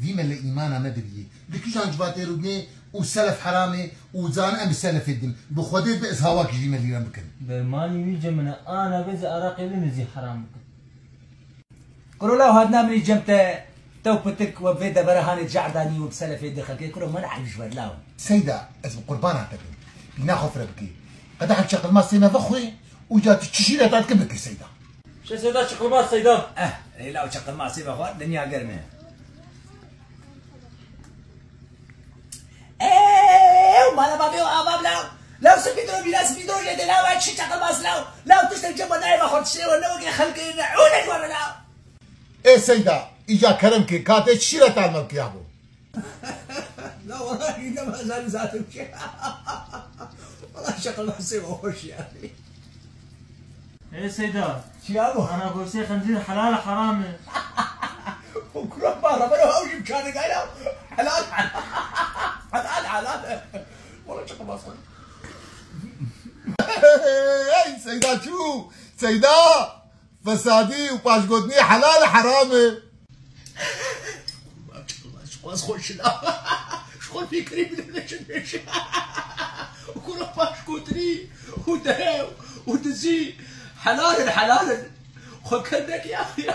في من الإيمان ما دري دك جان جباتي رودني وسلف حرامي وزان أم سلف الدم بخودي بإس هواك في من اللي بكن بماني ويجي من أنا بز أراقي لنزي حرام بكن قولوا له هادنا من جمته توبتك وفيدا برهاني جعداني وبسلف يدي خلقي كلهم ما نعرف شو لاهم سيدة اسم قربان عتبين بناخذ فربكي قد حد شغل ما سينا ضخوي وجات تشيلة تاعت كبك سيدة شو سيدا شغل ما سيدا لا وشغل ما سيبه اخوان الدنيا قرمه وما انا بابي واباب لو سبيدرو بلا سبيدرو جدي لا واحد شي شغل ما لو تشتري جنب نايم اخوان تشتري ولا وقي خلقي نعونك ولا لا ايه سيدة اجا كرمكي كاتت تشيلة تاع الملك يابو لا والله اذا ما زال ذاته شيء والله شغل ما سيبه وش يعني ايه سيدا شيابو انا اقول سي خنزير حلال حرامي وكرم بارا بلو هوش مكاني قايله حلال حلال والله شغل ما صار اي سيدة شو سيدة فسادي وباشقودني حلال حرامي شغل خوش لا شغل فكري بدنا نمشي وكرم باشقودني ودهو ودزي حلال خذ كدك يا اخي